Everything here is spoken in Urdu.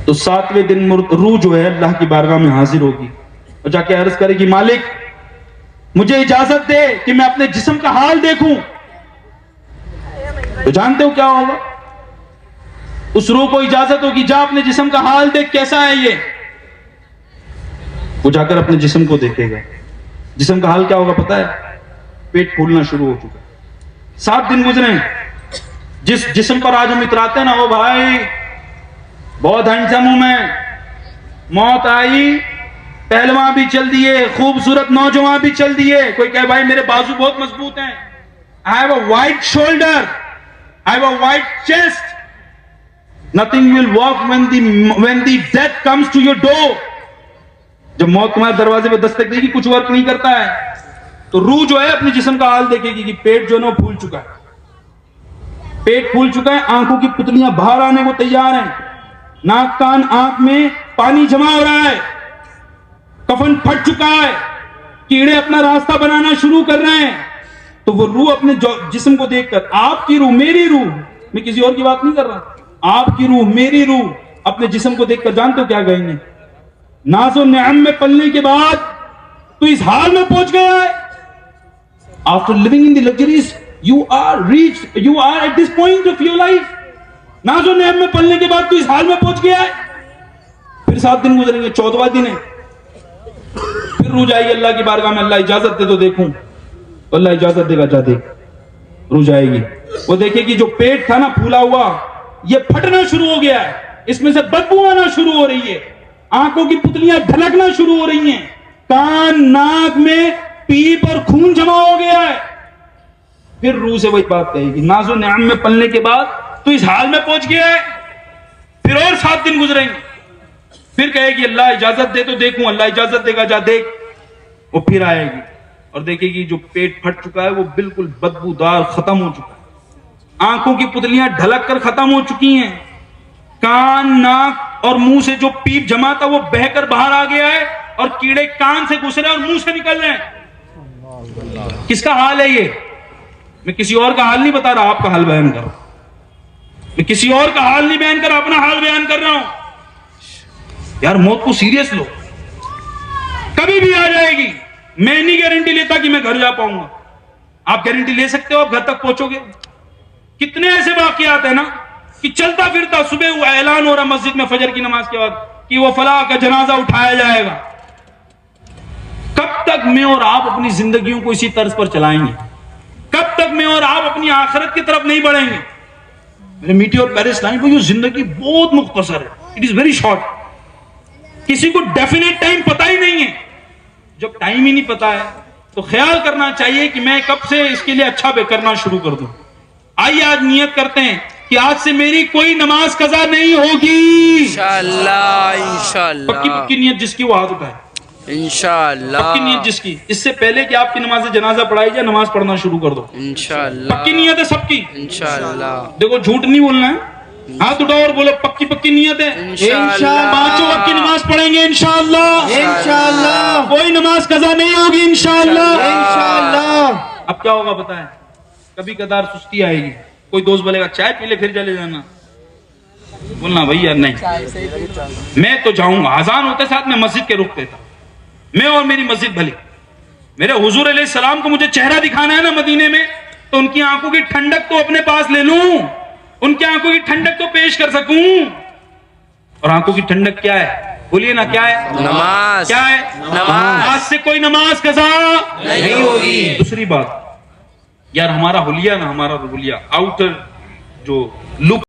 تو 7ویں دن روح جو ہے اللہ کی بارگاہ میں حاضر ہوگی اور جا کے عرض کرے گی مالک مجھے اجازت دے کہ میں اپنے جسم کا حال دیکھوں. تو جانتے ہو کیا ہوگا؟ اس روح کو اجازت ہوگی جا اپنے جسم کا حال دیکھ کیسا ہے یہ. وہ جا کر اپنے جسم کو دیکھے گا. جسم کا حال کیا ہوگا پتا ہے؟ پیٹ پھولنا شروع ہو چکا. 7 دن گزرے. جس جسم پر آج ہم اتراتے ہیں نا وہ بھائی بہت ہینڈسم ہوں میں, موت آئی پہلواں بھی چل دیے, خوبصورت نوجوان بھی چل دیے. کوئی کہے بھائی میرے بازو بہت مضبوط ہیں, I have a wide shoulder, I have a wide chest. Nothing will work when the death comes to your door. جب موت تمہارے دروازے پہ دستک دے گی کچھ ورک نہیں کرتا ہے. تو روح جو ہے اپنے جسم کا حال دیکھے گی کہ پیٹ جو ہے وہ پھول چکا ہے, پیٹ پھول چکا ہے, آنکھوں کی پتلیاں باہر آنے کو تیار ہیں, ناک کان آنکھ میں پانی جمع ہو رہا ہے, کفن پھٹ چکا ہے, کیڑے اپنا راستہ بنانا شروع کر رہے ہیں. تو وہ روح اپنے جسم کو دیکھ کر, آپ کی روح میری روح, میں کسی اور کی بات نہیں کر رہا, آپ کی روح میری روح اپنے جسم کو دیکھ کر جانتے ہو کیا کہیں گے؟ ناز و نعم میں پلنے کے بعد تو اس حال میں پہنچ گیا ہے. After living in the luxuries, you are at this point of your life. ناز و نعم میں پلنے کے بعد تو اس حال میں پہنچ گیا ہے. پھر 7 دن گزریں گے, 14واں دن ہے, پھر روح جائے گی اللہ کی بارگاہ میں, اللہ اجازت دے تو دیکھوں. اللہ اجازت دے گا, جا دیکھ. روح جائے گی, وہ دیکھے گی جو پیٹ تھا نا پھولا ہوا یہ پھٹنا شروع ہو گیا ہے, اس میں سے بدبو آنا شروع ہو رہی ہے, آنکھوں کی پتلیاں ڈھلکنا شروع ہو رہی ہیں, کان ناک میں پیپ اور خون جمع ہو گیا ہے. پھر روح سے وہی بات کہے گی, ناز و نعم میں پلنے کے بعد تو اس حال میں پہنچ گیا ہے. پھر اور 7 دن گزریں گے, پھر کہے گی اللہ اجازت دے تو دیکھوں. اللہ اجازت دے گا, جا دیکھ. وہ پھر آئے گی اور دیکھے گی جو پیٹ پھٹ چکا ہے وہ بالکل بدبودار ختم ہو چکا ہے, آنکھوں کی پتلیاں ڈھلک کر ختم ہو چکی ہیں, کان ناک اور منہ سے جو پیپ جمع تھا وہ بہہ کر باہر آ گیا ہے, اور کیڑے کان سے گھس رہے ہیں اور منہ سے نکل رہے ہیں. کس کا حال ہے یہ؟ میں کسی اور کا حال نہیں بتا رہا, آپ کا حال بیان کر رہا ہوں. میں کسی اور کا حال نہیں بیان کر رہا, اپنا حال بیان کر رہا ہوں. یار موت کو سیریس لو, کبھی بھی آ جائے گی. میں نہیں گارنٹی لیتا کہ میں گھر جا پاؤں گا, آپ گارنٹی لے سکتے ہو آپ گھر تک پہنچو گے. کتنے ایسے واقعات ہیں نا کہ چلتا پھرتا صبح وہ اعلان ہو رہا مسجد میں فجر کی نماز کے بعد کہ وہ فلاں کا جنازہ اٹھایا جائے گا. کب تک میں اور آپ اپنی زندگیوں کو اسی طرز پر چلائیں گے؟ کب تک میں اور آپ اپنی آخرت کی طرف نہیں بڑھیں گے؟ میرے میٹھی اور پیرس لائن بھائی زندگی بہت مختصر ہے, اٹ از ویری شارٹ. کسی کو ڈیفینیٹ ٹائم پتہ ہی نہیں ہے. جب ٹائم ہی نہیں پتا ہے تو خیال کرنا چاہیے کہ میں کب سے اس کے لیے اچھا بے کرنا شروع کر دوں. آئیے آج نیت کرتے ہیں کہ آج سے میری کوئی نماز قضا نہیں ہوگی انشاءاللہ. انشاءاللہ پکی پکی نیت جس کی وہ ہاتھ اٹھائے. انشاءاللہ پکی نیت جس کی, اس سے پہلے کہ آپ کی نماز جنازہ پڑھائی جائے نماز پڑھنا شروع کر دو. انشاءاللہ پکی نیت ہے سب کی. انشاءاللہ دیکھو جھوٹ نہیں بولنا ہے, ہاتھ اٹھاؤ اور بولو پکی پکی نیت ہے. انشاءاللہ 5 وقت کی نماز پڑھیں گے انشاءاللہ. انشاءاللہ کوئی نماز قضا نہیں ہوگی انشاءاللہ. انشاءاللہ. اب کیا ہوگا بتائیں, کبھی کدار سستی آئے گی, کوئی دوست بولے گا چائے پی لے پھر چلے جانا. بولنا بھائی یار نہیں, میں تو جاؤں گا. اذان ہوتے ساتھ میں مسجد کے رخ دیتا, میں اور میری مسجد بھلی. میرے حضور علیہ السلام کو مجھے چہرہ دکھانا ہے نا مدینے میں, تو ان کی آنکھوں کی ٹھنڈک تو اپنے پاس لے لوں, ان کی آنکھوں کی ٹھنڈک تو پیش کر سکوں. اور آنکھوں کی ٹھنڈک کیا ہے؟ بولیے نا کیا ہے؟ نماز. کیا ہے؟ نماز. آج سے کوئی نماز قضا نہیں ہوگی. دوسری بات یار, ہمارا حلیہ نا, ہمارا حلیہ آؤٹر جو لک